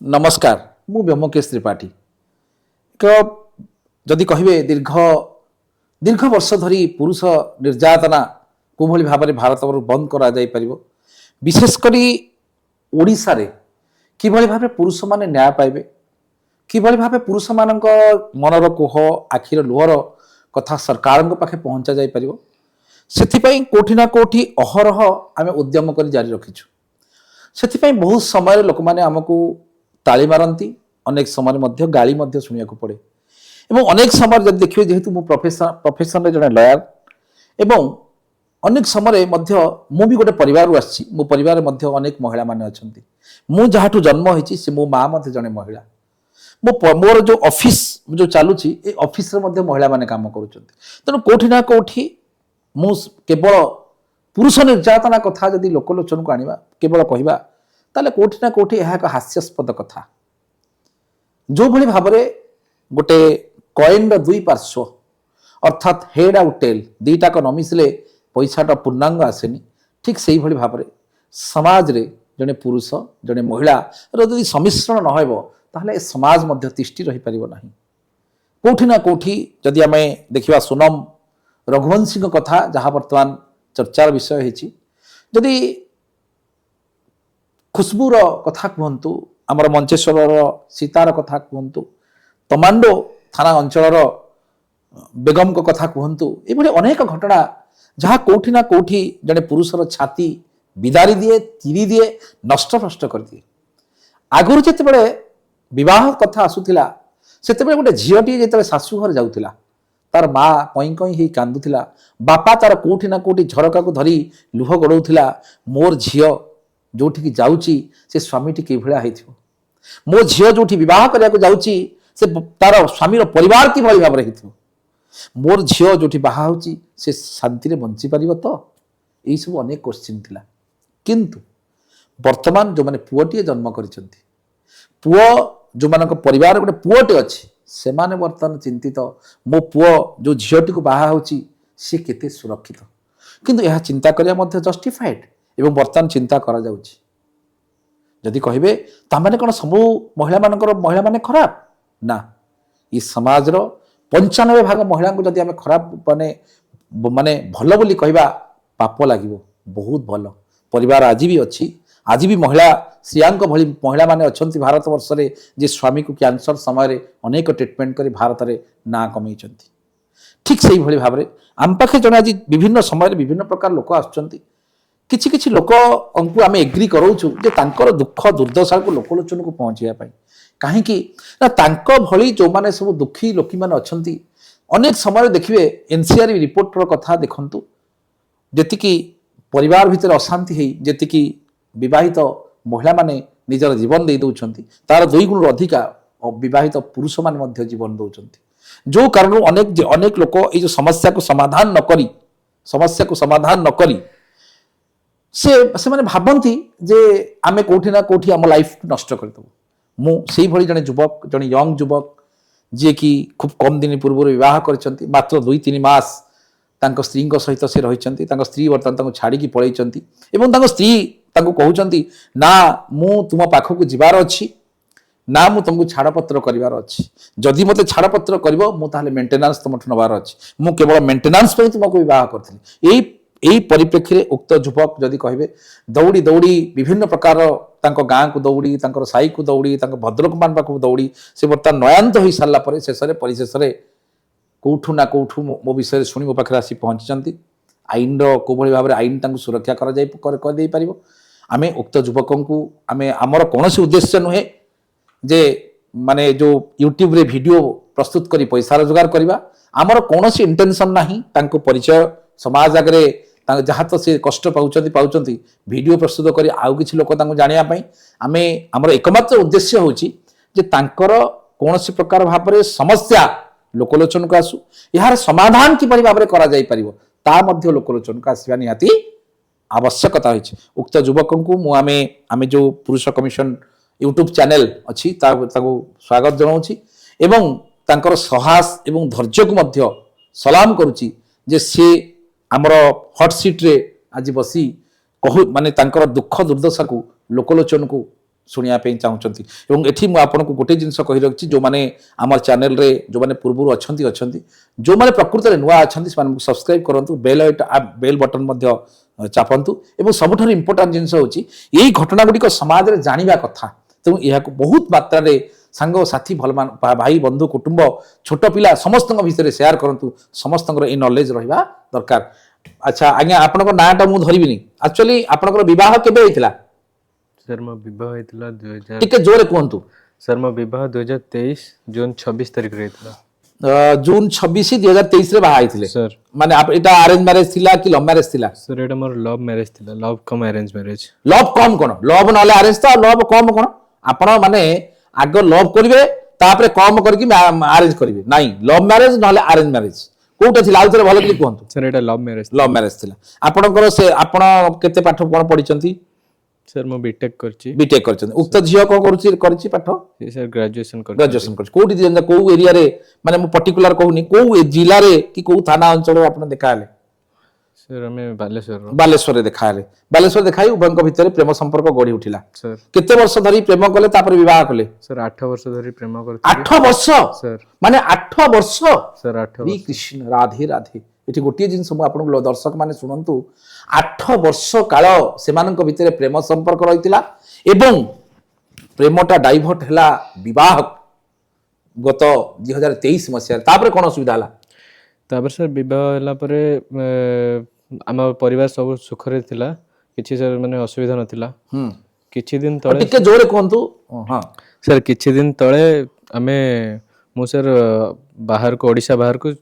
नमस्कार मु व्योमकेश त्रिपाठी जदि कहे दीर्घ दीर्घ वर्ष धरी पुरुष निर्यातना को भली भाव में भारत बंद करा जाई परिबो विशेषकर ओडिशा रे किभली भाव पुरुष माने न्याय पाइबे किभली भाव पुरुष मानक मनर कोह आखिर लुहर कथा सरकार पाखे पहुंचा जाई परिबो सेथिपई कोठी ना कोठी अहरह आमे उद्यम कर जारी रखिछु। सेथिपई बहुत समय लोक माने हमकु ताली मारती अनेक समय मध्य गाली मध्य शुणिया पड़े एवं अनेक समय जब देखिए जेहेतु मो प्रोफेशन जड़े लयर एवं अनेक समय मध्य मु भी गोटे परिवार आसी मो परिवार मध्य अनेक महिला माने अछंती मु जहाठू जन्म होइछि से मो माँ मध्य जड़े महिला मोर जो ऑफिस जो चलुची ए ऑफिस रे मध्य महिला माने काम करूछंती तेणु कोठी ना कोठी मु केवल पुरुष निर्यातना कथा जदि लोकलोचन को आनिबा केवल कहिबा ताले कोठी ना कोठी यह एक हास्यास्पद कथा जो भली भाव में गोटे कॉइन दुई पार्श्व अर्थात हेड आउ टेल दीटा को न मिसले पैसाटा पूर्णांग आसेनी ठीक से भली भाव में समाज रे जने पुरुष जने महिला यदि सम्मिश्रण न होइबो ताहले ए समाज मध्य तिष्ठि रही परिबो नाही। कोठी ना कोठी जदि आमे देखिबा सोनम रघुवंशी कथा जहाँ वर्तमान चर्चार विषय होइछि जदि खुशबूर कथा कहतु आमर मंचेश्वर सीतार कथा कहतु तमांडो थाना अंचल बेगम को कथा कहतु ये अनेक घटना जहाँ कौटी ना कौटी जड़े पुरुषर छाती बिदारी दिए तीरी दिए नष्ट भ्रष्ट कर दिए। आगुरी जिते विवाह कथा आसूला से गोटे झीटी जो शाशुघर जाऊला तार माँ कई कई ही कांदुला बापा तार कौटी ना कौटी झरका को धरी लुह गड़ौला मोर झील जोठी जाऊँगी से स्वामीटी कि भाया मो झील जो बह करने से तार स्वामीर परिवार कि भाव में मोर झील जो बाहा से शांति बंची पार तो यही सब अनेक क्वेश्चन थिला किंतु वर्तमान जो मैंने पुओटी जन्म कर पुओ जो मान परिवार गोटे पुओटे अच्छी से माने वर्तमान चिंतित मो पुओ जो झीलटी को बाहा सी केते सुरक्षित किंतु यह चिंता करिया जस्टिफाइड एवं वर्तमान चिंता करा जाउछि जदि कहिबे तामाने कोन सबु महिला माने खराब ना ई समाज रो 95% महिला को जदि हमें खराब माने भल बोली कहबा पाप लागिवो बहुत भल परिवार आज भी अच्छी आज भी महिला श्रियांक भली महिला माने अछंती भारत वर्ष रे जे स्वामी को कैंसर समय रे अनेक ट्रीटमेंट करी भारत रे ना कमैछंती ठीक सेही भली भाबरे आम पाखे जने आज विभिन्न समय रे विभिन्न प्रकार लोक आछंती किछि किछि लोक अंकु आमे एग्री कराउछु जे तांकर दुख दुर्दशा को लोकलोचन को पहुंचिया पाई कहीं ना तांको भली जो माने सब दुखी लोकी माने अछंती अनेक समय देखिए एनसीआर रिपोर्टर कथा देखंतु जेतिकी परिवार भितर अशांति है जेतिकी विवाहित महिला माने निजर जीवन दे दउछंती तार दुई गुण अधिका विवाहित पुरुष माने मध्य जीवन दउछंती जो कारण अनेक लोक ये जो समस्या को समाधान न करी से माने भाबंती जे आमे कोठी ना कोठी आम लाइफ नष्ट करदेबु मु सेही भली जने युवक जने यंग युवक जे कि खूब कम दिन पूर्व विवाह करछंती मात्र 2-3 मास तांको स्त्री सहित से रहिछंती तांको स्त्री वर्तमान तांको छाड़ी की पळैछंती एवं तांको स्त्री तांको कहउछंती ना मु तुम पाखकु जिबार अछि ना मु तुमको छाड़पत्र करिवार अछि जदि मते छाड़पत्र करिवो मु ताहले मेंटेनेंस तुमठु नबार अछि मु केवल मेंटेनेंस पे तुमको विवाह करथिली एई परिप्रेक्षी रे उक्त युवक जदि कहिबे दौड़ी दौड़ी विभिन्न प्रकार तांको गाँ को दौड़ी तांकर साई को दौड़ी तांको भद्रक मान पाखु दौड़ी से बर्तमान नयांत हो सारा पर शेष परिशेष कौठू ना कौठू मो विषय शुणी मो पाखे आसी पहुंची आईन कोभली भाव में आईन तांको सुरक्षा कर दे पारिबो आमे उक्त युवक को आमे आमर कौनसी उद्देश्य नुहे जे माने जो यूट्यूब रे वीडियो प्रस्तुत करी पैसा रोजगार करवा आमर कौनसी इंटेंशन नाही तांको परिचय समाज आगे जहाँ तो से कष्ट पाउचंती वीडियो प्रस्तुत करी आउ किछि लोक तांको जानिया पई आमे हमर एकमात्र उद्देश्य होची जे तांकर कौनसी प्रकार भाव में समस्या लोकलोचन को आसु यार समाधान किपरि भाव में करा जाई परिबो ता मध्य लोकलोचन को आसीबा निहाती आवश्यकता होची उक्त युवकों को मु आमे जो पुरुष कमिशन यूट्यूब चैनल अच्छी ताको स्वागत जनाऊँगी एवं तांकर साहस एवं धैर्य को मध्य सलाम करुच्ची जे सी आमर हट सीट रे आज बसी कहू माने तांकर दुख दुर्दशा को लोकलोचन को शुणा चाहूँगी एठी मु आपको गोटे जिनस कही रखी जो मैंने आम चैनल रे जो मैंने पूर्व अच्छा जो मैंने प्रकृत में नुआ अच्छा सब्सक्राइब करूँ बेल बटन चापंतु एवं सबुठ इंपोर्टाट जिनस होची यही घटना गुड़िक समाज में जाना कथा तेणु यह बहुत मात्रा सांग साथी भल भाई बंधु कुटुंब छोट पिला समस्त भितर सेयार करूँ समस्त नॉलेज रहा दरकार। अच्छा आज्ञा आपण नाटा मुझे धरबी एक्चुअली आपंकर बह के सर मो विवाह होइतिला 2000 टिके जोरे कहतु सर मो विवाह 2023 जून 26 तारिख रे होइतिला जून 26 2023 रे बाहा आइथिले सर माने आप एटा अरेंज मैरिज थिला कि लव मैरिज थिला सर एटा मोर लव मैरिज थिला love cum arrange marriage love cum कोन लव नले अरेंज तो लव कम कोन आपण माने आगो लव करिवे तापरे कम करके अरेंज करिवे नाही लव मैरिज नले अरेंज मैरिज कोटा थिला आउतरे भलो कि कहतु सर एटा लव मैरिज थिला आपणकर से आपण केते पाठ कोन पढिचंती सर मो बीटेक करची बीटेक करचंती उक्त झियो को करची पाठ सर ग्रेजुएशन कर कोठी दियंदा को एरिया रे माने मु पर्टिकुलर कहूनी को जिला रे कि को थाना अंचल आपण देखाले सर हमें बालेश्वर देखाले बालेश्वर देखाई उभयଙ୍କ ଭିତରେ प्रेम संपर्क गढी उठिला सर केते वर्ष धरी प्रेम कले तापर विवाह कले सर 8 वर्ष धरी प्रेम करथि 8 वर्ष सर माने 8 वर्ष सर 8 श्री कृष्ण राधे राधे एठी गोटिए जिंस मु आपण दर्शक माने सुनंतु 8 वर्ष काल सेमानଙ୍କ भिତରେ प्रेम संपर्क रहितिला एवं प्रेमटा डाइवर्ट हला विवाह गत 2023 मसिया तापर कोन सुविधा हला तापर सर विवाह हला परे आम परिवार सब सुख रे थिला किछि सर माने असुविधा नथिला किछि दिन तळे टिके जोरे कोंतु हां सर किछि दिन तळे आमे मु सर बाहर को ओडिसा बाहर को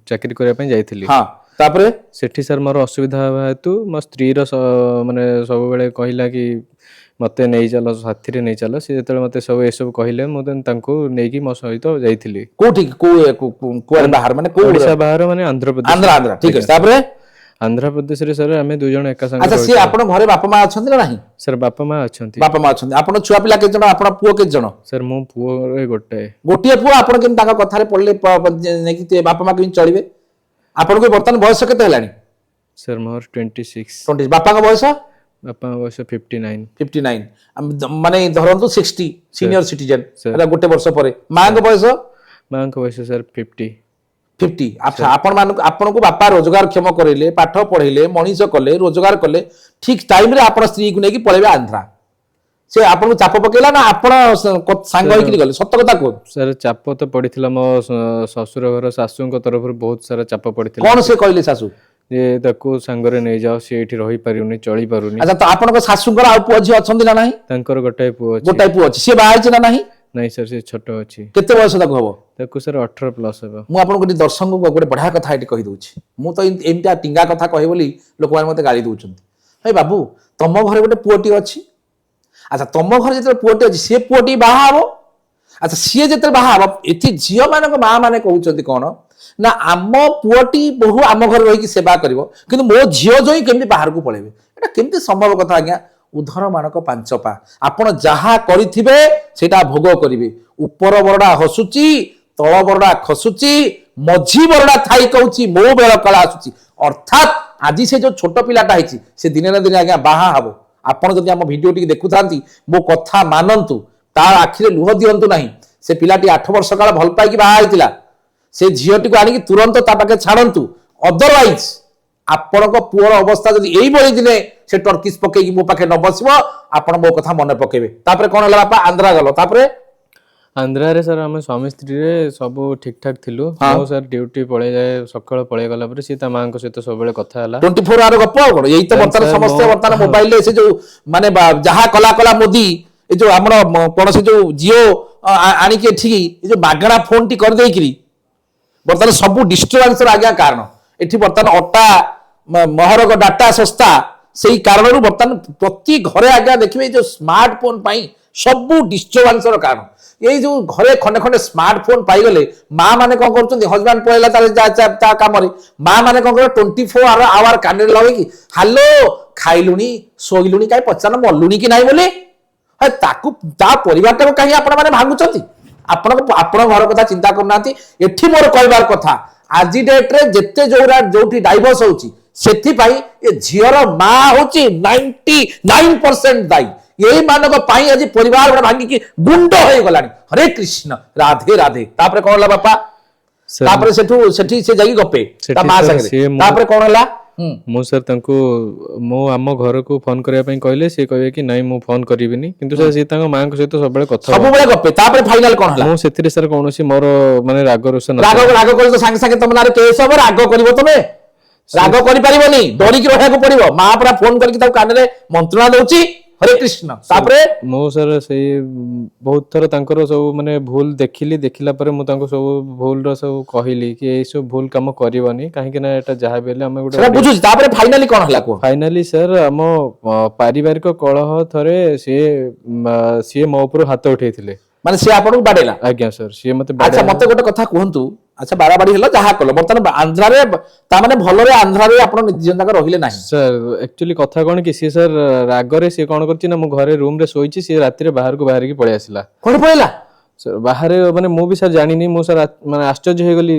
चाकरी करिया पय जाइथिली हां तापरे सेठी सर मोर असुविधा हेतु मो स्त्री रो माने सब बेले कहिला कि मते नै चलो साथी रे नै चलो से जेतले मते सब ए सब कहिले मु देन तांको नै कि मो सहित जाइथिली कोठी को बाहर माने को ओडिसा बाहर माने आंध्र प्रदेश आंध्र ठीक है तापरे आंध्र प्रदेश रे सर हमें दु जण एका संग अच्छा सी आपण घरे बापा मां अछंती ना नाही सर बापा मां अछंती आपण छुआ पिला के जण आपण पुओ के जण सर मो पुओ रे गोटिए पुओ आपण किन ताका कथा रे पडले नै कि बापा मां किन चलिबे आपण को वर्तमान बयस केते हलानी सर मोर 26 बापा का बयस बापा बयस 59 माने धरंतु 60 सीनियर सिटीजन एटा गोटे वर्ष परे मां का बयस सर 50 अच्छा आपण को बापा रोजगार क्षम करेले पाठ पढ़ेले मनीष कले रोजगार कले ठीक टाइम रे आपण स्त्री को नेकी पळेबे आंध्रा से आपण को चाप पकेला ना आपण सांग होई गले सत्य कथा को सर चाप तो पड़िथिला मो ससुर घर सासु को तरफ बहुत सारा चाप पड़िथिला कोन से कहले सासु जे ताको संगरे नै जाओ से एठी रही पारिउनी चली पारुनी अच्छा तो आपण को सासु घर आ पुओ जी अछंदी ना नाही तांकर गोटाय पुओ अछि से बाहर छि ना नाही नहीं सर से छोट अछि केते वर्ष तक होबो ताको सर 18 प्लस हेबो मु आपण को दर्शक को गोटे बढ़िया कथा एटी कहि दोछि मु तो एमटा टिंगा कथा कहि बोली लोक माने मते गाली दोछंती हे बाबू तम घरे गोटे पुओटी अछि अच्छा तम घर जते पुओटी अछि से पुओटी बाहा हबो अच्छा सी जते बाहा हबो एति झियो माने मां माने कहउचंती कोन ना आम पुओटी बहु आम घर रही सेवा करिवो किंतु मो झियो जोई केमि बाहर को पळेबे एटा केमति संभव कथा आज्ञा उधर मानक 5 पा आपण जहा करिथिबे सेटा भोग करिवे ऊपर बरडा हसुची तळ बरडा खसुची मझी बरडा थाई कहउची मो बेल कला आसुची अर्थात आज से जो छोट पिलाटा हिची से दिने ना दिने आज्ञा बाहा हबो आपण जदि हम वीडियो टी देखु थांती मो कथा मानंतु तार आखिरे लुह दियंतु नाही से पिलाटी 8 वर्ष काल भल पाई कि बाहा आइतिला से झियोटी को आनी तुरंत ता पाके छाड़ंतु अदरवाइज आपण को पुअर अवस्था जदि एई बळी दिने से टर्किस पकेगी मो पाखे न बसबो आपण मो कथा मन पकेबे तापरे कोन हला बापा आंध्रा गलो तापरे आंध्रा रे सर हम स्वामी स्त्री रे सब ठीक ठाक थिलु मो सर ड्यूटी पळे जाय सकाळ पळे गला परे सीता मां को सहित सब बेले कथा हला 24 आवर गप्प कोन एई तो वर्तमान समस्या वर्तमान मोबाइल ले से जो माने जहा कला कला मोदी ए जो हमर कोन से जो जियो आनी के ठीक ए जो बागणा फोन टी कर देई किरी वर्तमान सब डिस्टर्बेंस आज्ञा कारण एठी वर्तमान अट्टा महरग डाटा संस्था सेही कारण वर्तमान प्रति घरे आज्ञा देखिबे जो स्मार्टफोन पाई सब डिस्टर्बेंस कारण यही जो घरे खंडे खंडे स्मार्टफोन पाई गले मां माने कोन करछन हस्बैंड पळेला ता काम रे मां माने कोन कर 24 आवर काने लगे कि हेलो खाइलुनी सोइलुनी काई पचान मल्लुनी कि नाही बोले है ताकू ता परिवारटा को काई आपण माने भांगुचंती आपण घर कथा चिंता करनाती एठी मोर कहबार कथा आज डेट रे जेते जोठी डाइवोर्स होची सेथि पाई ए झियर मां होची 99% दाई यही मानक पाई आज परिवार गुड़ा भांगी गुंड हो गलानी हरे कृष्ण राधे राधे तापर कौन होला बापा सर तापर सेठी से जाई गपे ता सेठी मां सर संगे से तापर कौन होला ମୁଁ ସାର୍ ତାଙ୍କୁ ମୁଁ ଆମ ଘରକୁ ଫୋନ କରିବା ପାଇଁ କହିଲେ ସେ କହିବେ କି ନାଇଁ ମୁଁ ଫୋନ କରିବିନି କିନ୍ତୁ ସାର୍ ସିଏ ତାଙ୍କ ମାଙ୍କ ସହିତ ସବୁବେଳେ କଥା सब बेले गपे तापर फाइनल कौन होला ମୁଁ ସେଥିରେ ସାର୍ କୌଣସି ମୋର ମାନେ राग रोष राग ନଥିଲା राग कर तो संगे संगे तुम नारे केस हम राग करिवो तमे राग करि परिबोनी डरी कि रहया को पड़िबो मां पूरा फोन करके ताऊ कान रे मंत्रणा दउची हरे कृष्ण तापर ମୁଁ ସାର୍ ସେଇ ବହୁତ ଥର ତାଙ୍କର ସବୁ ମାନେ ଭୁଲ ଦେଖିଲା ପରେ ମୁଁ ତାଙ୍କୁ ସବୁ ଭୁଲର ସବୁ କହିଲି କି ଏଇ ସବୁ ଭୁଲ କାମ କରିବନି କାହିଁକି ନା ଏଟା ଯାହା ବି ହେଲେ ଆମେ सेटा ଗୋଟେ बुझुची तापर फाइनली कौन होला को फाइनाली सर ଆମ ପାରିବାରିକ କଳହ ଥରେ ସିଏ ମୋ ଉପରୁ ହାତ ଉଠେଇଥିଲେ माने से आपन बाडेला ଆଜ୍ଞା ସାର୍ ସିଏ ମତେ अच्छा मते गोटे कथा कहंतु अच्छा बाड़ाबाड़ी हला जहा कल बर्तन आंध्रा रे ता माने भलरे आंध्रा रे आपन निजन तक रहिले नाही सर एक्चुअली କଥା କଣ କି ସିଏ ସାର୍ ରାଗରେ ସିଏ କଣ କରିଛି ନା ମୁଁ ଘରେ ରୁମ ରେ ଶୋଇଛି ସିଏ ରାତିରେ ବାହାରକୁ ବାହାରିକି ପଳେଇ ଆସିଲା कोन पळेला ସାର୍ ବାହାରେ ମାନେ ମୁଁ ବି ସାର୍ ଜାଣିନି ମୁଁ ସାର୍ ମାନେ ଆଶ୍ଚର୍ଯ୍ୟ ହେଇଗଲି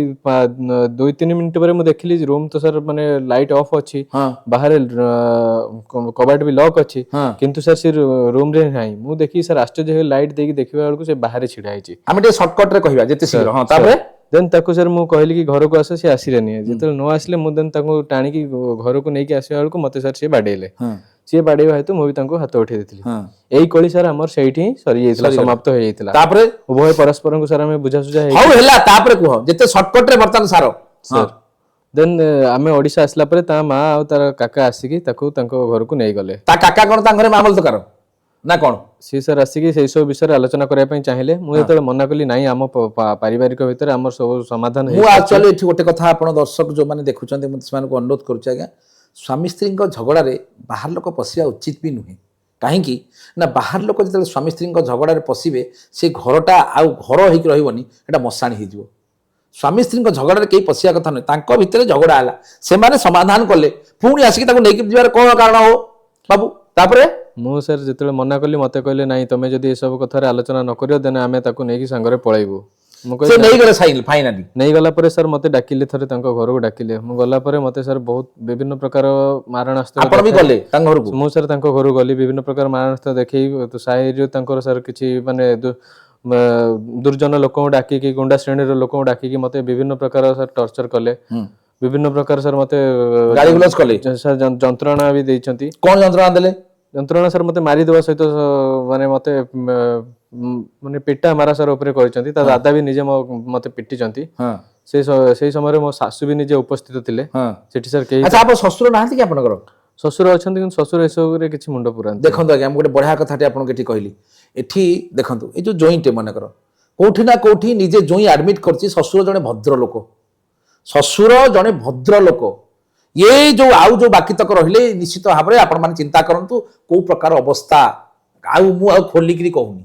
2-3 ମିନିଟ୍ ପରେ ମୁଁ ଦେଖିଲି ରୁମ ତ ସାର୍ ମାନେ ଲାଇଟ୍ ଅଫ୍ ଅଛି हां ବାହାରେ କବାଟ ବି ଲକ୍ ଅଛି हां କିନ୍ତୁ ସାର୍ ସେ ରୁମ ରେ ନାହିଁ ମୁଁ ଦେଖି ସାର୍ ଆଶ୍ଚର୍ଯ୍ୟ ହେଇଗଲି ଲାଇଟ୍ ଦେଇକି ଦେଖିବା ବେଳକୁ ସେ ବାହାରେ ଛିଡା ହେଇଛି ଆମେ टे शॉर्टकट रे कहिबा जेते शीघ्र हां ताପରେ ଦେନ୍ ତାକୁ ସାର୍ ମୁଁ କହିଲି କି ଘରକୁ ଆସ ସିଏ ଆସିଲେନି ଯେତେବେଳେ ନ ଆସିଲେ ମୁଁ ଦେନ୍ ତାଙ୍କୁ ଟାଣିକି ଘରକୁ ନେଇକି ଆସିବା ବେଳକୁ ମତେ ସାର୍ ସିଏ ବାଡେଇଲେ हां ସିଏ ବାଡେଇବା ହେତୁ ମୁଁ ବି ତାଙ୍କୁ ହାତ ଉଠେଇ ଦେଇଥିଲି हां ଏଇ କଳି ସାର୍ ଆମର ସେଇଠି ହିଁ ସରିଯାଇଥିଲା ସମାପ୍ତ ହେଇଯାଇଥିଲା ताପରେ ଉଭୟ ପରସ୍ପରଙ୍କୁ ସାର୍ ଆମେ ବୁଝାସୁଝା ହେଇ हाउ हेला ताପରେ कह जेते शॉर्टकट रे बर्तन सारो ସାର୍ ଦେନ୍ ଆମେ ଓଡିଶା ଆସିଲା ପରେ ତା ମା ଆଉ ତାର କାକା ଆସିକି ତାକୁ ତାଙ୍କ ଘରକୁ ନେଇଗଲେ ता काका कोन ता घरे मामल तो करो ना कोन ସିଏ ସାର୍ ଆସିକି ସେଇ ସବୁ ବିଷୟରେ ଆଲୋଚନା କରିବା ପାଇଁ ଚାହିଁଲେ ମୁଁ ଯେତେବେଳେ ମନା କଲି ନାଇଁ ଆମ ପାରିବାରିକ ଭିତରେ ଆମର ସବୁ ସମାଧାନ मु एक्चुअली एठी गोटे कथा आपण दर्शक जो माने देखुचंते मते समान को अनुरोध करूछ आज्ञा स्वामी स्त्री झगड़ा रे बाहर लोक पसिया उचित भी नुहे कहीं ना बाहर लोक जो स्वामी स्त्री झगड़ा रे पशिबे से घरटा आउ घर होइक रहइबनी एटा मसाणी हे जिवो स्वामी स्त्री झगड़ा रे केही पसिया कथा नै तांको भितरे झगड़ा आला से माने समाधान कले पुणी आसिक ताको नेकी जिवार कोन कारण हो बाबू तापरे ମୁଁ ସାର୍ ଯେତେବେଳେ ମନା କଲି ମତେ କହିଲେ ନାଇଁ ତମେ ଯଦି ଏସବୁ କଥାରେ ଆଲୋଚନା ନ କରିବ ଦେନ୍ ଆମେ ତାକୁ ନେଇକି ସାଙ୍ଗରେ ପଳେଇବୁ ମୁଁ से କହିଲି नहीं गले साइन फाइनली ନେଇଗଲା ପରେ ସାର୍ ମତେ ଡାକିଲେ ଥରେ ତାଙ୍କ ଘରକୁ ଡାକିଲେ ମୁଁ ଗଲା ପରେ ମତେ ସାର୍ ବହୁତ ବିଭିନ୍ନ ପ୍ରକାର ମାରଣାସ୍ତ୍ର आपण भी गले तांग घर को ମୁଁ ସାର୍ ତାଙ୍କ ଘରକୁ ଗଲି ବିଭିନ୍ନ ପ୍ରକାର ମାରଣାସ୍ତ୍ର ଦେଖେଇ ସାହିରେ ତାଙ୍କର ସାର୍ କିଛି ମାନେ ଦୁର୍ଜନ ଲୋକଙ୍କୁ ଡାକିକି ଗୁଣ୍ଡା ଶ୍ରେଣୀର ଲୋକଙ୍କୁ ଡାକିକି ମତେ ବିଭିନ୍ନ ପ୍ରକାର ସାର୍ ଟର୍ଚର କଲେ ବିଭିନ୍ନ ପ୍ରକାର ସାର୍ ମତେ गाड़ी ग्लास कले ସାର୍ ଯନ୍ତ୍ରଣା ବି ଦେଇଛନ୍ତି कोन यंत्रणा देले ଯନ୍ତ୍ରଣା ସାର୍ ମତେ ମାରିଦେବା ସହିତ ମାନେ ମତେ ମାନେ ପିଟା ମାରା ସାର୍ ଉପରେ କରିଛନ୍ତି ତା ଦାଦା ବି ନିଜେ ମତେ ପିଟିଛନ୍ତି हां ସେଇ ସମୟରେ ମୋ ଶାଶୁ ବି ନିଜେ ଉପସ୍ଥିତ ଥିଲେ हां ସେଠି ସାର୍ କେହି अच्छा आप ससुर नाहंती कि आपनकर ଶ୍ୱଶୁର ଅଛନ୍ତି କିନ୍ତୁ ଶ୍ୱଶୁର ଏସବୁରେ କିଛି ମୁଣ୍ଡ ପୁରାନ୍ତି देखंतु आज्ञा हम गोटे बढ़िया कथाटे आपन केठी कहली एठी देखंतु ए जो जोइंटे मनकर कोठी ना कोठी निजे जोई एडमिट करछि ससुर जने भद्र लोक ससुर जने भद्र लोक ये जो आउ जो बाकी तक रहिले निश्चित भाव में आपण माने चिंता करंतु को प्रकार अवस्था आउ मु आउ खोलिकरी कहूनी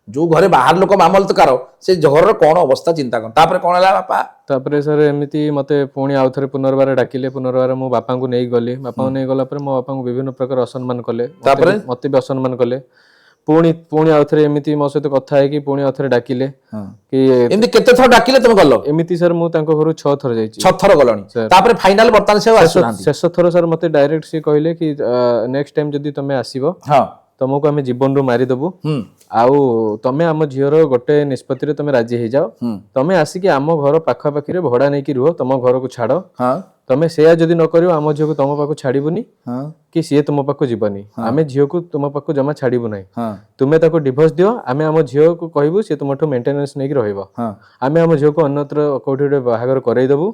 जो घरे बाहर लोक मामल तकार से घर कौन अवस्था चिंता कर तापर कौन हला बापा ତାପରେ ସାର୍ ଏମିତି ମତେ ପୁଣି ଆଉ ଥରେ ପୁନର୍ବାର ଡାକିଲେ ପୁନର୍ବାର ମୋ ବାପାଙ୍କୁ ନେଇ ଗଲି ବାପାଙ୍କୁ ନେଇ ଗଲା ପରେ ମୋ ବାପାଙ୍କୁ ବିଭିନ୍ନ ପ୍ରକାର ଅସମ୍ମାନ କଲେ ତାପରେ? ମତେ ବି ଅସମ୍ମାନ କଲେ ପୁଣି ଆଉ ଥରେ ଏମିତି ମୋ ସହିତ କଥା ହେଇକି ପୁଣି ଆଉ ଥରେ ଡାକିଲେ କି एमती केते थर डाकिले तुम गलो ଏମିତି ସାର୍ ମୁଁ ତାଙ୍କ ଘରୁ 6 ଥର ଯାଇଛି 6 थर गलणी Sir. तापर फाइनल बर्तन से आसुनांती ଶେଷ ଥର ସାର୍ ମତେ ଡାଇରେକ୍ଟ ସେ କହିଲେ କି ନେକ୍ସଟ ଟାଇମ ଯଦି ତମେ ଆସିବ हां ତମକୁ ଆମେ ଜୀବନରୁ ମାରିଦେବୁ ଆଉ ତମେ ଆମ ଝିଅର ଗୋଟେ ନିଷ୍ପତ୍ତିରେ ତମେ ରାଜି ହେଇଯାଅ ତମେ ଆସିକି ଆମ ଘର ପାଖାପାଖିରେ ଭଡା ନେଇକି ରୁହ ତମ ଘରକୁ ଛାଡ हां ତମେ ସେୟା ଯଦି ନ କରିବ ଆମ ଝିଅକୁ ତମ ପାଖକୁ ଛାଡିବୁନି हां କି ସିଏ ତୁମ ପାଖକୁ ଯିବନି ଆମେ ଝିଅକୁ ତୁମ ପାଖକୁ ଜମା ଛାଡିବୁ ନାହିଁ हां ତୁମେ ତାକୁ ଡିଭୋର୍ସ ଦିଅ ଆମେ ଆମ ଝିଅକୁ କହିବୁ ସେ ତୁମଠୁ ମେଣ୍ଟେନାନ୍ସ ନେଇକି ରହିବ हां ଆମେ ଆମ ଝିଅକୁ ଅନ୍ୟତ୍ର କୋଉଠି ଗୋଟେ ବାହାଘର କରେଇଦେବୁ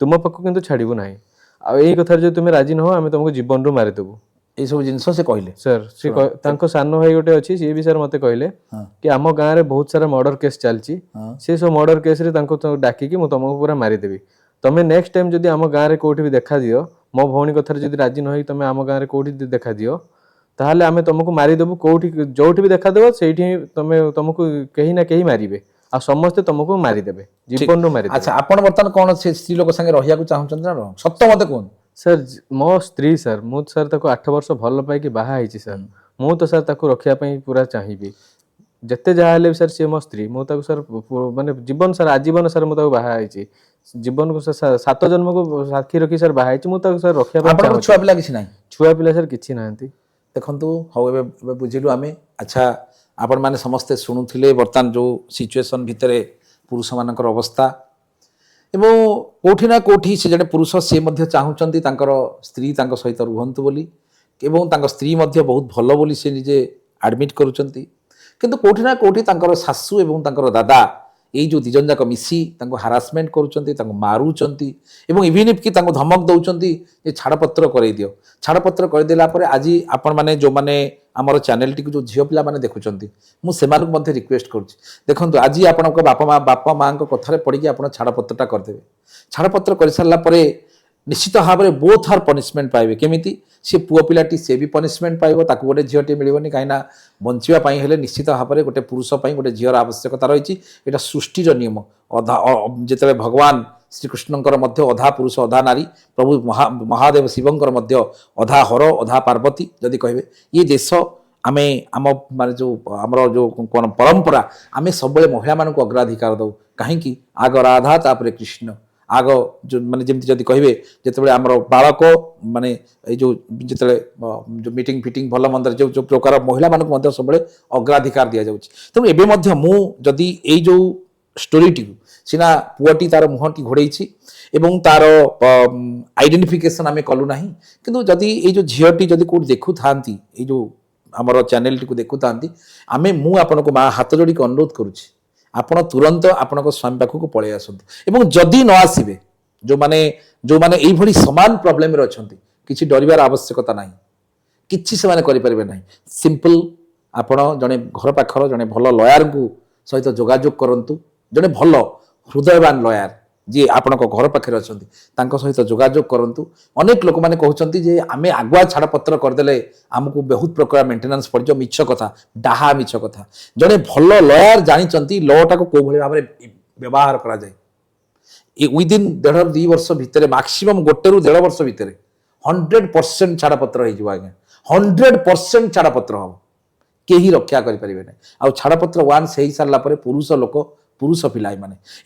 ତୁମ ପାଖକୁ କିନ୍ତୁ ଛାଡିବୁ ନାହିଁ ଆଉ ଏଇ କଥାରେ ଯଦି ତୁମେ ରାଜି ନ ହଅ ଆମେ ତମକୁ ଜୀବନରୁ ମାରିଦେବୁ ये सब जिंस से कहले ସାର୍ ସେ ତାଙ୍କ ସାନ ଭାଇ ଗୋଟେ ଅଛି ସିଏ ବି ସାର୍ ମତେ କହିଲେ କି ଆମ ଗାଁରେ ବହୁତ ସାରା ମର୍ଡର କେସ୍ ଚାଲିଛି ସେ ସବୁ ମର୍ଡର କେସରେ ତାଙ୍କୁ ଡାକିକି ମୁଁ ତମକୁ ପୁରା ମାରିଦେବି ତମେ ନେକ୍ସଟ ଟାଇମ ଯଦି ଆମ ଗାଁରେ କୋଉଠି ବି ଦେଖାଦିଅ ମୋ ଭଉଣୀ କଥାରେ ଯଦି ରାଜି ନ ହେଇ ତମେ ଆମ ଗାଁରେ କୋଉଠି ଦେଖାଦିଅ ତାହେଲେ ଆମେ ତମକୁ ମାରିଦେବୁ କୋଉଠି ଯୋଉଠି ବି ଦେଖାଦେବ ସେଇଠି ତମକୁ କେହି ନା କେହି ମାରିବେ ଆଉ ସମସ୍ତେ ତମକୁ ମାରିଦେବେ ଜୀବନରୁ ମାରିଦେବେ अच्छा आपण बर्तन कोन से स्त्री लोक संगे रहिया को चाहउछन ना सत्य मते कोन ସାର୍ ମୋ ସ୍ତ୍ରୀ ସାର୍ ମୁଁ ସାର୍ ତାକୁ 8 ବର୍ଷ ଭଲ ପାଇକି ବାହା ହେଇଛି ସାର୍ ମୁଁ ତ ସାର୍ ତାକୁ ରଖିବା ପାଇଁ ପୁରା ଚାହିଁବି ଯେତେ ଯାହା ହେଲେ ବି ସାର୍ ସିଏ ମୋ ସ୍ତ୍ରୀ ମୁଁ ତାକୁ ସାର୍ ମାନେ ଜୀବନ ସାର୍ ଆଜୀବନ ସାର୍ ମୁଁ ତାକୁ ବାହା ହେଇଛି ଜୀବନକୁ 7 ଜନ୍ମକୁ ସାକ୍ଷୀ ରଖି ସାର୍ ବାହା ହେଇଛି ମୁଁ ତାକୁ ସାର୍ ରଖିବା ପାଇଁ आपण छुआ पिला किछि नाही ଛୁଆ ପିଲା ସାର୍ କିଛି ନାହାନ୍ତି ଦେଖନ୍ତୁ ହଉ ଏବେ ଏବେ ବୁଝିଲୁ ଆମେ। ଆଚ୍ଛା ଆପଣମାନେ ସମସ୍ତେ ଶୁଣୁଥିଲେ ବର୍ତ୍ତମାନ ଯେଉଁ ସିଚୁଏସନ୍ ଭିତରେ ପୁରୁଷମାନଙ୍କର ଅବସ୍ଥା, ଏବଂ କେଉଁଠି ନା କେଉଁଠି ସେ ଜଣେ ପୁରୁଷ ସିଏ ମଧ୍ୟ ଚାହୁଁଛନ୍ତି ତାଙ୍କର ସ୍ତ୍ରୀ ତାଙ୍କ ସହିତ ରୁହନ୍ତୁ ବୋଲି, ଏବଂ ତାଙ୍କ ସ୍ତ୍ରୀ ମଧ୍ୟ ବହୁତ ଭଲ ବୋଲି ସେ ନିଜେ ଆଡ଼ମିଟ୍ କରୁଛନ୍ତି। କିନ୍ତୁ କେଉଁଠି ନା କେଉଁଠି ତାଙ୍କର ଶାଶୁ ଏବଂ ତାଙ୍କର ଦାଦା ଏଇ ଯେଉଁ ଦୁଇ ଜଣ ଯାକ ମିଶି ତାଙ୍କୁ ହାରାସମେଣ୍ଟ କରୁଛନ୍ତି, ତାଙ୍କୁ ମାରୁଛନ୍ତି, ଏବଂ ଇଭିନ୍ କି ତାଙ୍କୁ ଧମକ ଦେଉଛନ୍ତି ଯେ ଛାଡ଼ପତ୍ର କରେଇଦିଅ। ଛାଡ଼ପତ୍ର କରିଦେଲା ପରେ ଆଜି ଆପଣମାନେ ଯେଉଁମାନେ ଆମର ଚ୍ୟାନେଲଟିକୁ ଯେଉଁ ଝିଅ ପିଲାମାନେ ଦେଖୁଛନ୍ତି, ମୁଁ ସେମାନଙ୍କୁ ମଧ୍ୟ ରିକ୍ୱେଷ୍ଟ କରୁଛି, ଦେଖନ୍ତୁ ଆଜି ଆପଣଙ୍କ ବାପା ମାଆଙ୍କ କଥାରେ ପଡ଼ିକି ଆପଣ ଛାଡ଼ପତ୍ରଟା କରିଦେବେ। ଛାଡ଼ପତ୍ର କରିସାରିଲା ପରେ ନିଶ୍ଚିତ ଭାବରେ ବୋଥ୍ ଆର୍ ପନିଶମେଣ୍ଟ ପାଇବେ। କେମିତି? ସେ ପୁଅ ପିଲାଟି ସେ ବି ପନିଶମେଣ୍ଟ ପାଇବ, ତାକୁ ଗୋଟେ ଝିଅଟି ମିଳିବନି। କାହିଁକିନା ବଞ୍ଚିବା ପାଇଁ ହେଲେ ନିଶ୍ଚିତ ଭାବରେ ଗୋଟେ ପୁରୁଷ ପାଇଁ ଗୋଟେ ଝିଅର ଆବଶ୍ୟକତା ରହିଛି। ଏଇଟା ସୃଷ୍ଟିର ନିୟମ। ଯେତେବେଳେ ଭଗବାନ ଶ୍ରୀକୃଷ୍ଣଙ୍କର ମଧ୍ୟ ଅଧା ପୁରୁଷ ଅଧା ନାରୀ, ପ୍ରଭୁ ମହାଦେବ ଶିବଙ୍କର ମଧ୍ୟ ଅଧା ହର ଅଧା ପାର୍ବତୀ ଯଦି କହିବେ। ଇଏ ଦେଶ ଆମେ ଆମ ମାନେ ଯେଉଁ ଆମର ଯେଉଁ ପରମ୍ପରା, ଆମେ ସବୁବେଳେ ମହିଳାମାନଙ୍କୁ ଅଗ୍ରାଧିକାର ଦେଉ। କାହିଁକି? ଆଗ ରାଧା ତାପରେ କୃଷ୍ଣ। ଆଗ ମାନେ ଯେମିତି ଯଦି କହିବେ ଯେତେବେଳେ ଆମର ବାଳକ ମାନେ ଏଇ ଯେଉଁ ଯେତେବେଳେ ଯେଉଁ ମିଟିଂ ଫିଟିଂ ଭଲ ମନ୍ଦରେ ଯେଉଁ ପ୍ରକାର ମହିଳାମାନଙ୍କୁ ମଧ୍ୟ ସବୁବେଳେ ଅଗ୍ରାଧିକାର ଦିଆଯାଉଛି। ତେଣୁ ଏବେ ମଧ୍ୟ ମୁଁ ଯଦି ଏଇ ଯେଉଁ ଷ୍ଟୋରିଟିକୁ ସିନା ପୁଅଟି ତାର ମୁହଁଟି ଘୋଡ଼େଇଛି ଏବଂ ତାର ଆଇଡେଣ୍ଟିଫିକେସନ୍ ଆମେ କଲୁ ନାହିଁ, କିନ୍ତୁ ଯଦି ଏଇ ଯେଉଁ ଝିଅଟି ଯଦି କେଉଁଠି ଦେଖୁଥାନ୍ତି, ଏଇ ଯେଉଁ ଆମର ଚ୍ୟାନେଲଟିକୁ ଦେଖୁଥାନ୍ତି, ମୁଁ ଆପଣଙ୍କୁ ମା ହାତ ଯୋଡ଼ିକି ଅନୁରୋଧ କରୁଛି, ଆପଣ ତୁରନ୍ତ ଆପଣଙ୍କ ସ୍ୱାମୀ ପାଖକୁ ପଳେଇ ଆସନ୍ତୁ। ଏବଂ ଯଦି ନ ଆସିବେ, ଯେଉଁମାନେ ଏଇଭଳି ସମାନ ପ୍ରୋବ୍ଲେମରେ ଅଛନ୍ତି, କିଛି ଡରିବାର ଆବଶ୍ୟକତା ନାହିଁ। କିଛି ସେମାନେ କରିପାରିବେ ନାହିଁ। ସିମ୍ପଲ ଆପଣ ଜଣେ ଘର ପାଖର ଜଣେ ଭଲ ଲୟାରଙ୍କୁ ସହିତ ଯୋଗାଯୋଗ କରନ୍ତୁ। ଜଣେ ଭଲ ହୃଦୟବାନ ଲୟାର ଯିଏ ଆପଣଙ୍କ ଘର ପାଖରେ ଅଛନ୍ତି ତାଙ୍କ ସହିତ ଯୋଗାଯୋଗ କରନ୍ତୁ। ଅନେକ ଲୋକମାନେ କହୁଛନ୍ତି ଯେ ଆମେ ଆଗୁଆ ଛାଡ଼ପତ୍ର କରିଦେଲେ ଆମକୁ ବହୁତ ପ୍ରକାର ମେଣ୍ଟେନାନ୍ସ ପଡ଼ିଯିବ। ମିଛ କଥା, ଡାହା ମିଛ କଥା। ଜଣେ ଭଲ ଲୟାର ଜାଣିଛନ୍ତି ଲଟାକୁ କେଉଁଭଳି ଭାବରେ ବ୍ୟବହାର କରାଯାଏ। ୱିଦିନ୍ 1.5-2 ବର୍ଷ ଭିତରେ, ମାକ୍ସିମମ୍ 1 ରୁ 1.5 ବର୍ଷ ଭିତରେ 100% ଛାଡ଼ପତ୍ର ହେଇଯିବ ଆଜ୍ଞା। 100% ଛାଡ଼ପତ୍ର ହେବ, କେହି ରକ୍ଷା କରିପାରିବେ ନାହିଁ। ଆଉ ଛାଡ଼ପତ୍ର ୱାନ୍ସ ହେଇସାରିଲା ପରେ ପୁରୁଷ ପିଲା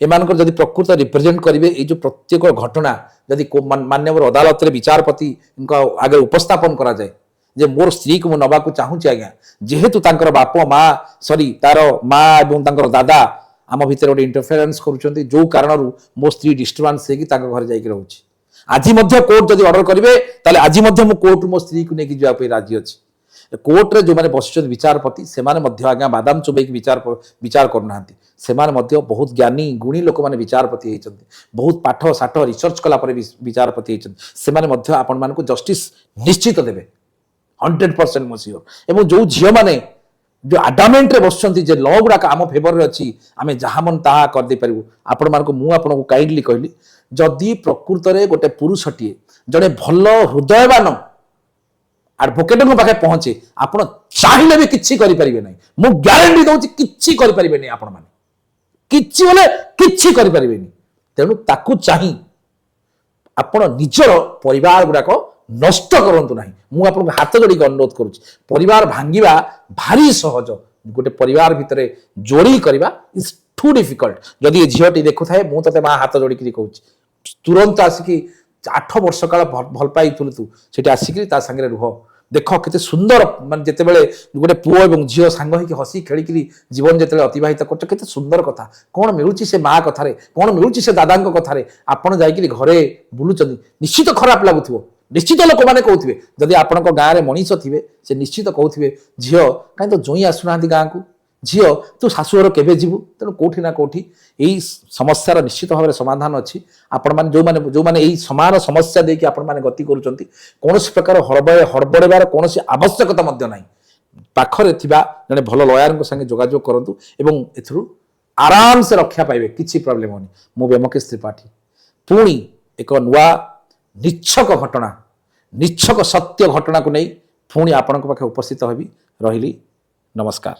ଏମାନଙ୍କର ଯଦି ପ୍ରକୃତ ରିପ୍ରେଜେଣ୍ଟ କରିବେ ଏଇ ଯେଉଁ ପ୍ରତ୍ୟେକ ଘଟଣା ଯଦି ମାନ୍ୟବର ଅଦାଲତରେ ବିଚାରପତିଙ୍କ ଆଗରେ ଉପସ୍ଥାପନ କରାଯାଏ ଯେ ମୋର ସ୍ତ୍ରୀକୁ ମୁଁ ନେବାକୁ ଚାହୁଁଛି ଆଜ୍ଞା, ଯେହେତୁ ତାଙ୍କର ବାପ ମା ତାର ମା ଏବଂ ତାଙ୍କର ଦାଦା ଆମ ଭିତରେ ଗୋଟେ ଇଣ୍ଟରଫେରେନ୍ସ କରୁଛନ୍ତି, ଯେଉଁ କାରଣରୁ ମୋ ସ୍ତ୍ରୀ ଡିଷ୍ଟର୍ବାନ୍ସ ହେଇକି ତାଙ୍କ ଘରେ ଯାଇକି ରହୁଛି। ଆଜି ମଧ୍ୟ କୋର୍ଟ ଯଦି ଅର୍ଡର କରିବେ ତାହେଲେ ଆଜି ମଧ୍ୟ ମୁଁ କୋର୍ଟରୁ ମୋ ସ୍ତ୍ରୀକୁ ନେଇକି ଯିବା ପାଇଁ ରାଜି ଅଛି। କୋର୍ଟରେ ଯେଉଁମାନେ ବସିଛନ୍ତି ବିଚାରପତି, ସେମାନେ ମଧ୍ୟ ଆଜ୍ଞା ବାଦାମ ଚୋବେଇକି ବିଚାର କରୁନାହାନ୍ତି। ସେମାନେ ମଧ୍ୟ ବହୁତ ଜ୍ଞାନୀ ଗୁଣୀ ଲୋକମାନେ ବିଚାରପତି ହେଇଛନ୍ତି। ବହୁତ ପାଠ ସାଠ ରିସର୍ଚ୍ଚ କଲା ପରେ ବିଚାରପତି ହେଇଛନ୍ତି। ସେମାନେ ମଧ୍ୟ ଆପଣମାନଙ୍କୁ ଜଷ୍ଟିସ୍ ନିଶ୍ଚିତ ଦେବେ, 100% ମୁଁ ସିଓର। ଏବଂ ଯେଉଁ ଝିଅମାନେ ଯେଉଁ ଆଡାମେଣ୍ଟରେ ବସୁଛନ୍ତି ଯେ ଲ ଗୁଡ଼ାକ ଆମ ଫେଭରରେ ଅଛି, ଆମେ ଯାହା ମନ ତାହା କରିଦେଇପାରିବୁ, ଆପଣଙ୍କୁ କାଇଣ୍ଡଲି କହିଲି, ଯଦି ପ୍ରକୃତରେ ଗୋଟେ ପୁରୁଷଟିଏ ଜଣେ ଭଲ ହୃଦୟବାନ ଆଡଭୋକେଟଙ୍କ ପାଖେ ପହଞ୍ଚେ, ଆପଣ ଚାହିଁଲେ ବି କିଛି କରିପାରିବେ ନାହିଁ। ମୁଁ ଗ୍ୟାରେଣ୍ଟି ଦେଉଛି କିଛି କରିପାରିବେନି ଆପଣମାନେ, କିଛି ବୋଲେ କିଛି କରିପାରିବେନି। ତେଣୁ ତାକୁ ଚାହିଁ ଆପଣ ନିଜର ପରିବାର ଗୁଡ଼ାକ ନଷ୍ଟ କରନ୍ତୁ ନାହିଁ। ମୁଁ ଆପଣଙ୍କୁ ହାତ ଯୋଡ଼ିକି ଅନୁରୋଧ କରୁଛି। ପରିବାର ଭାଙ୍ଗିବା ଭାରି ସହଜ, ଗୋଟେ ପରିବାର ଭିତରେ ଯୋଡ଼ି କରିବା ଇଜ୍ ଟୁ ଡିଫିକଲ୍ଟ। ଯଦି ଏ ଝିଅଟି ଦେଖୁଥାଏ, ମୁଁ ତତେ ମା ହାତ ଯୋଡ଼ିକିରି କହୁଛି, ତୁରନ୍ତ ଆସିକି 8 ବର୍ଷ କାଳ ଭଲ ପାଇଥିଲୁ ତୁ, ସେଠି ଆସିକି ତା ସାଙ୍ଗରେ ରୁହ। ଦେଖ କେତେ ସୁନ୍ଦର, ମାନେ ଯେତେବେଳେ ଗୋଟେ ପୁଅ ଏବଂ ଝିଅ ସାଙ୍ଗ ହେଇକି ହସି ଖେଳିକିରି ଜୀବନ ଯେତେବେଳେ ଅତିବାହିତ କରୁଛ, କେତେ ସୁନ୍ଦର କଥା। କ'ଣ ମିଳୁଛି ସେ ମା କଥାରେ, କ'ଣ ମିଳୁଛି ସେ ଦାଦାଙ୍କ କଥାରେ? ଆପଣ ଯାଇକିରି ଘରେ ବୁଲୁଛନ୍ତି, ନିଶ୍ଚିତ ଖରାପ ଲାଗୁଥିବ। ନିଶ୍ଚିତ ଲୋକମାନେ କହୁଥିବେ, ଯଦି ଆପଣଙ୍କ ଗାଁରେ ମଣିଷ ଥିବେ ସେ ନିଶ୍ଚିତ କହୁଥିବେ, ଝିଅ କାହିଁ ତ ଜୋଇଁ ଆସୁନାହାନ୍ତି ଗାଁକୁ, ଝିଅ ତୁ ଶାଶୁଘର କେବେ ଯିବୁ? ତେଣୁ କେଉଁଠି ନା କେଉଁଠି ଏଇ ସମସ୍ୟାର ନିଶ୍ଚିତ ଭାବରେ ସମାଧାନ ଅଛି। ଆପଣମାନେ ଯେଉଁମାନେ ଏଇ ସମାନ ସମସ୍ୟା ଦେଇକି ଆପଣମାନେ ଗତି କରୁଛନ୍ତି, କୌଣସି ପ୍ରକାର ହଡ଼ବଡ଼େଇବାର କୌଣସି ଆବଶ୍ୟକତା ମଧ୍ୟ ନାହିଁ। ପାଖରେ ଥିବା ଜଣେ ଭଲ ଲୟାରଙ୍କ ସାଙ୍ଗେ ଯୋଗାଯୋଗ କରନ୍ତୁ ଏବଂ ଏଥିରୁ ଆରାମସେ ରକ୍ଷା ପାଇବେ, କିଛି ପ୍ରୋବ୍ଲେମ୍ ହେବନି। ମୁଁ ବ୍ୟୋମକେଶ ତ୍ରିପାଠୀ ପୁଣି ଏକ ନୂଆ ନିଚ୍ଛକ ସତ୍ୟ ଘଟଣାକୁ ନେଇ ପୁଣି ଆପଣଙ୍କ ପାଖେ ଉପସ୍ଥିତ ହେବି। ରହିଲି, ନମସ୍କାର।